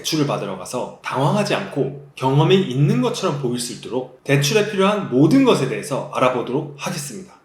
대출을 받으러 가서 당황하지 않고 경험이 있는 것처럼 보일 수 있도록 대출에 필요한 모든 것에 대해서 알아보도록 하겠습니다.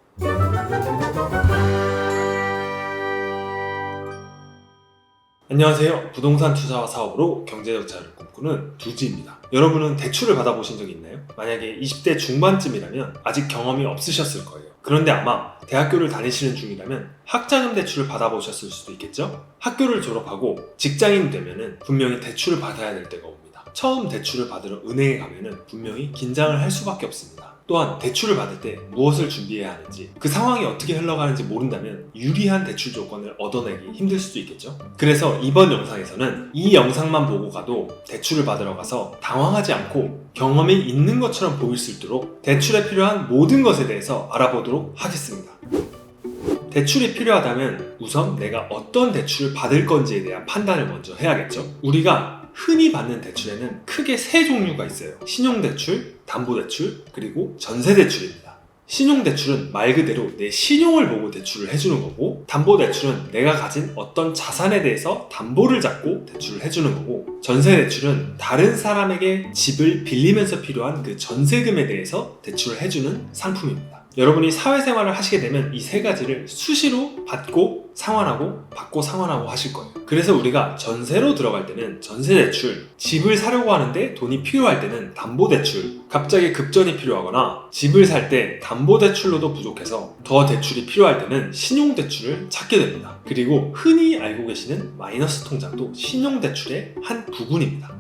안녕하세요. 부동산 투자와 사업으로 경제적자를 꿈꾸는 두지입니다. 여러분은 대출을 받아보신 적이 있나요? 만약에 20대 중반쯤이라면 아직 경험이 없으셨을 거예요. 그런데 아마 대학교를 다니시는 중이라면 학자금 대출을 받아보셨을 수도 있겠죠? 학교를 졸업하고 직장인이 되면은 분명히 대출을 받아야 될 때가 옵니다. 처음 대출을 받으러 은행에 가면은 분명히 긴장을 할 수밖에 없습니다. 또한 대출을 받을 때 무엇을 준비해야 하는지, 그 상황이 어떻게 흘러가는지 모른다면 유리한 대출 조건을 얻어내기 힘들 수도 있겠죠? 그래서 이번 영상에서는 이 영상만 보고 가도 대출을 받으러 가서 당황하지 않고 경험이 있는 것처럼 보일 수 있도록 대출에 필요한 모든 것에 대해서 알아보도록 하겠습니다. 대출이 필요하다면 우선 내가 어떤 대출을 받을 건지에 대한 판단을 먼저 해야겠죠? 우리가 흔히 받는 대출에는 크게 세 종류가 있어요. 신용대출, 담보대출, 그리고 전세대출입니다. 신용대출은 말 그대로 내 신용을 보고 대출을 해주는 거고, 담보대출은 내가 가진 어떤 자산에 대해서 담보를 잡고 대출을 해주는 거고, 전세대출은 다른 사람에게 집을 빌리면서 필요한 그 전세금에 대해서 대출을 해주는 상품입니다. 여러분이 사회생활을 하시게 되면 이 세 가지를 수시로 받고 상환하고 받고 상환하고 하실 거예요. 그래서 우리가 전세로 들어갈 때는 전세대출, 집을 사려고 하는데 돈이 필요할 때는 담보대출, 갑자기 급전이 필요하거나 집을 살 때 담보대출로도 부족해서 더 대출이 필요할 때는 신용대출을 찾게 됩니다. 그리고 흔히 알고 계시는 마이너스 통장도 신용대출의 한 부분입니다.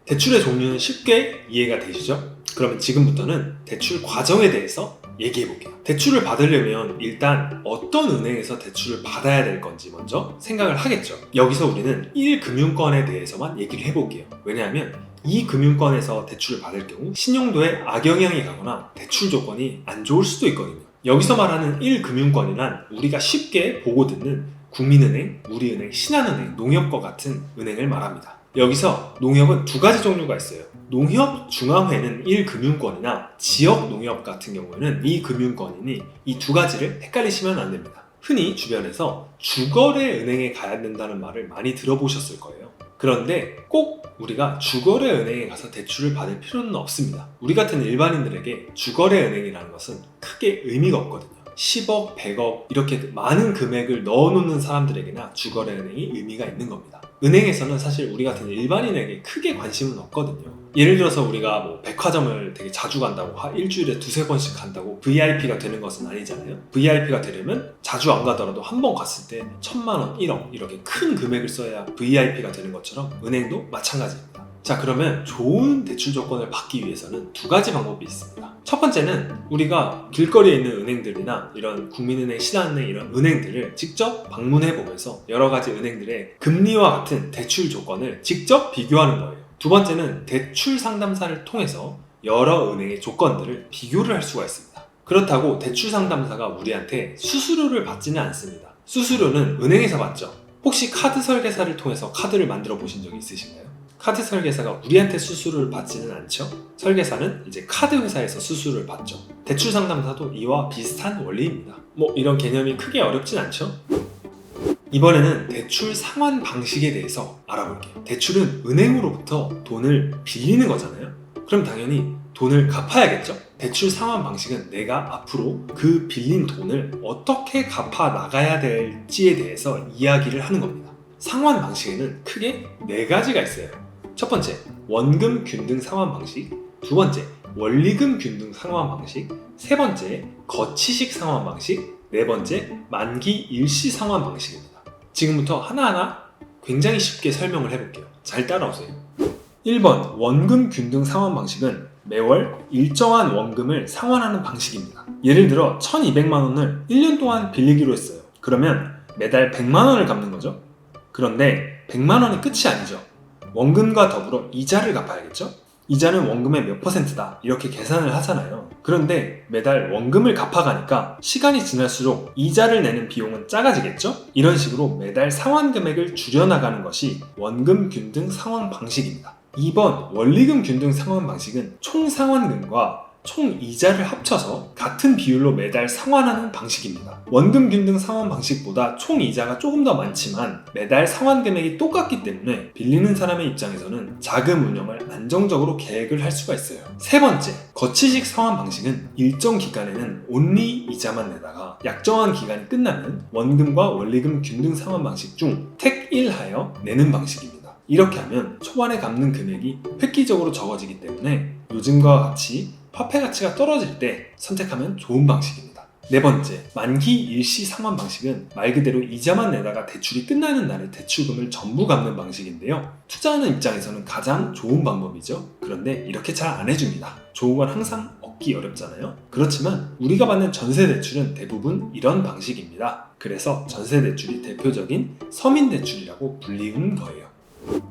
대출의 종류는 쉽게 이해가 되시죠? 그러면 지금부터는 대출 과정에 대해서 얘기해 볼게요. 대출을 받으려면 일단 어떤 은행에서 대출을 받아야 될 건지 먼저 생각을 하겠죠. 여기서 우리는 1금융권에 대해서만 얘기를 해볼게요. 왜냐하면 이 금융권에서 대출을 받을 경우 신용도에 악영향이 가거나 대출 조건이 안 좋을 수도 있거든요. 여기서 말하는 1금융권이란 우리가 쉽게 보고 듣는 국민은행, 우리은행, 신한은행, 농협과 같은 은행을 말합니다. 여기서 농협은 두 가지 종류가 있어요. 농협 중앙회는 1금융권이나 지역 농협 같은 경우에는 2금융권이니 이 두 가지를 헷갈리시면 안 됩니다. 흔히 주변에서 주거래 은행에 가야 된다는 말을 많이 들어보셨을 거예요. 그런데 꼭 우리가 주거래 은행에 가서 대출을 받을 필요는 없습니다. 우리 같은 일반인들에게 주거래 은행이라는 것은 크게 의미가 없거든요. 10억, 100억 이렇게 많은 금액을 넣어놓는 사람들에게나 주거래 은행이 의미가 있는 겁니다. 은행에서는 사실 우리 같은 일반인에게 크게 관심은 없거든요. 예를 들어서 우리가 뭐 백화점을 되게 자주 간다고 일주일에 두세 번씩 간다고 VIP가 되는 것은 아니잖아요. VIP가 되려면 자주 안 가더라도 한 번 갔을 때 1,000만 원, 1억 이렇게 큰 금액을 써야 VIP가 되는 것처럼 은행도 마찬가지입니다. 자, 그러면 좋은 대출 조건을 받기 위해서는 두 가지 방법이 있습니다. 첫 번째는 우리가 길거리에 있는 은행들이나 이런 국민은행, 신한은행 이런 은행들을 직접 방문해 보면서 여러 가지 은행들의 금리와 같은 대출 조건을 직접 비교하는 거예요. 두 번째는 대출 상담사를 통해서 여러 은행의 조건들을 비교를 할 수가 있습니다. 그렇다고 대출 상담사가 우리한테 수수료를 받지는 않습니다. 수수료는 은행에서 받죠. 혹시 카드 설계사를 통해서 카드를 만들어 보신 적이 있으신가요? 카드 설계사가 우리한테 수수료를 받지는 않죠. 설계사는 이제 카드 회사에서 수수료를 받죠. 대출 상담사도 이와 비슷한 원리입니다. 뭐 이런 개념이 크게 어렵진 않죠. 이번에는 대출 상환 방식에 대해서 알아볼게요. 대출은 은행으로부터 돈을 빌리는 거잖아요. 그럼 당연히 돈을 갚아야겠죠. 대출 상환 방식은 내가 앞으로 그 빌린 돈을 어떻게 갚아 나가야 될지에 대해서 이야기를 하는 겁니다. 상환 방식에는 크게 네 가지가 있어요. 첫 번째, 원금 균등 상환 방식. 두 번째, 원리금 균등 상환 방식. 세 번째, 거치식 상환 방식. 네 번째, 만기 일시 상환 방식입니다. 지금부터 하나하나 굉장히 쉽게 설명을 해볼게요. 잘 따라오세요. 1번, 원금 균등 상환 방식은 매월 일정한 원금을 상환하는 방식입니다. 예를 들어 1,200만 원을 1년 동안 빌리기로 했어요. 그러면 매달 100만 원을 갚는 거죠. 그런데 100만 원이 끝이 아니죠. 원금과 더불어 이자를 갚아야겠죠? 이자는 원금의 몇 %다 이렇게 계산을 하잖아요. 그런데 매달 원금을 갚아가니까 시간이 지날수록 이자를 내는 비용은 작아지겠죠? 이런 식으로 매달 상환 금액을 줄여나가는 것이 원금 균등 상환 방식입니다. 2번 원리금 균등 상환 방식은 총 상환금과 총 이자를 합쳐서 같은 비율로 매달 상환하는 방식입니다. 원금 균등 상환 방식보다 총 이자가 조금 더 많지만 매달 상환 금액이 똑같기 때문에 빌리는 사람의 입장에서는 자금 운영을 안정적으로 계획을 할 수가 있어요. 세 번째, 거치식 상환 방식은 일정 기간에는 온리 이자만 내다가 약정한 기간이 끝나면 원금과 원리금 균등 상환 방식 중 택 1하여 내는 방식입니다. 이렇게 하면 초반에 갚는 금액이 획기적으로 적어지기 때문에 요즘과 같이 화폐 가치가 떨어질 때 선택하면 좋은 방식입니다. 네 번째, 만기 일시 상환 방식은 말 그대로 이자만 내다가 대출이 끝나는 날에 대출금을 전부 갚는 방식인데요. 투자하는 입장에서는 가장 좋은 방법이죠. 그런데 이렇게 잘 안 해줍니다. 좋은 건 항상 얻기 어렵잖아요. 그렇지만 우리가 받는 전세 대출은 대부분 이런 방식입니다. 그래서 전세 대출이 대표적인 서민 대출이라고 불리는 거예요.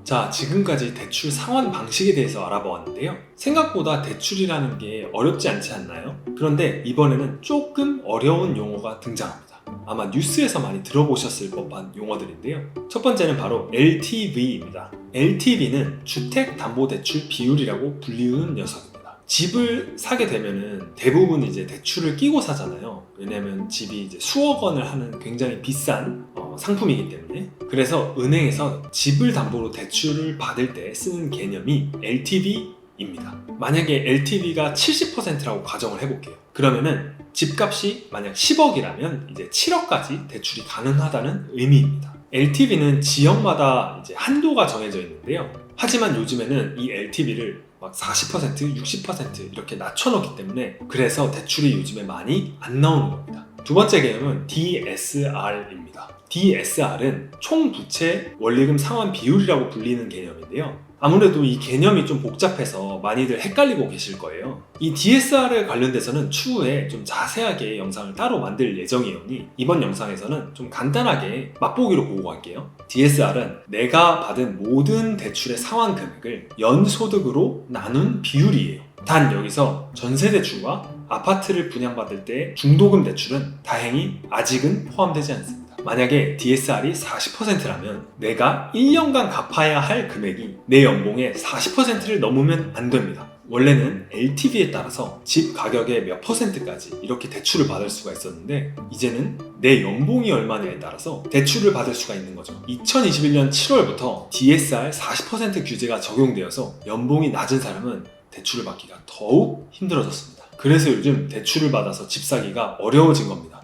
자, 지금까지 대출 상환 방식에 대해서 알아보았는데요. 생각보다 대출이라는 게 어렵지 않지 않나요? 그런데 이번에는 조금 어려운 용어가 등장합니다. 아마 뉴스에서 많이 들어보셨을 법한 용어들인데요. 첫 번째는 바로 LTV입니다. LTV는 주택담보대출 비율이라고 불리우는 녀석입니다. 집을 사게 되면은 대부분 이제 대출을 끼고 사잖아요. 왜냐면 집이 이제 수억 원을 하는 굉장히 비싼 상품이기 때문에. 그래서 은행에서 집을 담보로 대출을 받을 때 쓰는 개념이 LTV입니다. 만약에 LTV가 70%라고 가정을 해볼게요. 그러면은 집값이 만약 10억이라면 이제 7억까지 대출이 가능하다는 의미입니다. LTV는 지역마다 이제 한도가 정해져 있는데요. 하지만 요즘에는 이 LTV를 막 40%, 60% 이렇게 낮춰놓기 때문에 그래서 대출이 요즘에 많이 안 나오는 겁니다. 두 번째 개념은 DSR입니다. DSR은 총부채 원리금 상환 비율이라고 불리는 개념인데요. 아무래도 이 개념이 좀 복잡해서 많이들 헷갈리고 계실 거예요. 이 DSR에 관련돼서는 추후에 좀 자세하게 영상을 따로 만들 예정이오니 이번 영상에서는 좀 간단하게 맛보기로 보고 갈게요. DSR은 내가 받은 모든 대출의 상환 금액을 연소득으로 나눈 비율이에요. 단 여기서 전세대출과 아파트를 분양받을 때 중도금 대출은 다행히 아직은 포함되지 않습니다. 만약에 DSR이 40%라면 내가 1년간 갚아야 할 금액이 내 연봉의 40%를 넘으면 안 됩니다. 원래는 LTV에 따라서 집 가격의 몇 %까지 이렇게 대출을 받을 수가 있었는데 이제는 내 연봉이 얼마냐에 따라서 대출을 받을 수가 있는 거죠. 2021년 7월부터 DSR 40% 규제가 적용되어서 연봉이 낮은 사람은 대출을 받기가 더욱 힘들어졌습니다. 그래서 요즘 대출을 받아서 집 사기가 어려워진 겁니다.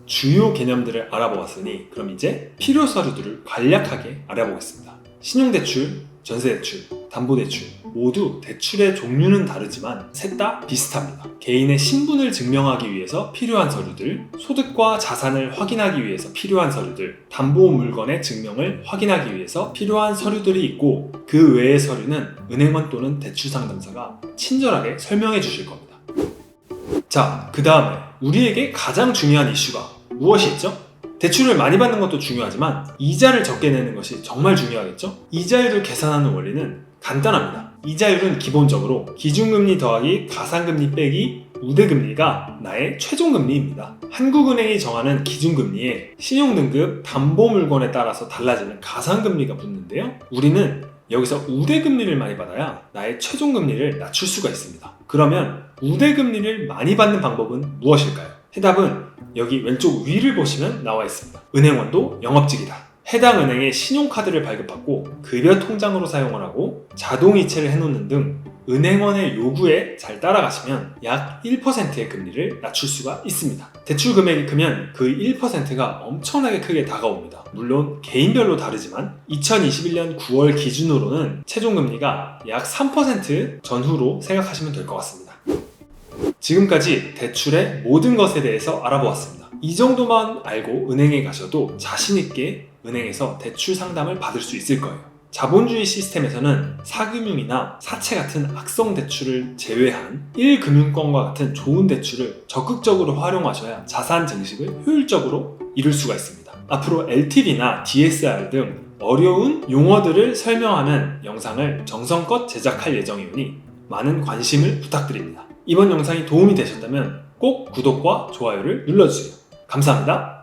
주요 개념들을 알아보았으니 그럼 이제 필요 서류들을 간략하게 알아보겠습니다. 신용대출, 전세대출, 담보대출 모두 대출의 종류는 다르지만 셋 다 비슷합니다. 개인의 신분을 증명하기 위해서 필요한 서류들, 소득과 자산을 확인하기 위해서 필요한 서류들, 담보 물건의 증명을 확인하기 위해서 필요한 서류들이 있고 그 외의 서류는 은행원 또는 대출 상담사가 친절하게 설명해 주실 겁니다. 자, 그 다음에 우리에게 가장 중요한 이슈가 무엇이 있죠? 대출을 많이 받는 것도 중요하지만 이자를 적게 내는 것이 정말 중요하겠죠? 이자율을 계산하는 원리는 간단합니다. 이자율은 기본적으로 기준금리 더하기 가산금리 빼기 우대금리가 나의 최종금리입니다. 한국은행이 정하는 기준금리에 신용등급, 담보물건에 따라서 달라지는 가산금리가 붙는데요. 우리는 여기서 우대금리를 많이 받아야 나의 최종금리를 낮출 수가 있습니다. 그러면 우대금리를 많이 받는 방법은 무엇일까요? 해답은 여기 왼쪽 위를 보시면 나와 있습니다. 은행원도 영업직이다. 해당 은행의 신용카드를 발급받고 급여 통장으로 사용을 하고 자동이체를 해놓는 등 은행원의 요구에 잘 따라가시면 약 1%의 금리를 낮출 수가 있습니다. 대출 금액이 크면 그 1%가 엄청나게 크게 다가옵니다. 물론 개인별로 다르지만 2021년 9월 기준으로는 최종금리가 약 3% 전후로 생각하시면 될 것 같습니다. 지금까지 대출의 모든 것에 대해서 알아보았습니다. 이 정도만 알고 은행에 가셔도 자신있게 은행에서 대출 상담을 받을 수 있을 거예요. 자본주의 시스템에서는 사금융이나 사채 같은 악성 대출을 제외한 1금융권과 같은 좋은 대출을 적극적으로 활용하셔야 자산 증식을 효율적으로 이룰 수가 있습니다. 앞으로 LTV나 DSR 등 어려운 용어들을 설명하는 영상을 정성껏 제작할 예정이오니 많은 관심을 부탁드립니다. 이번 영상이 도움이 되셨다면 꼭 구독과 좋아요를 눌러주세요. 감사합니다.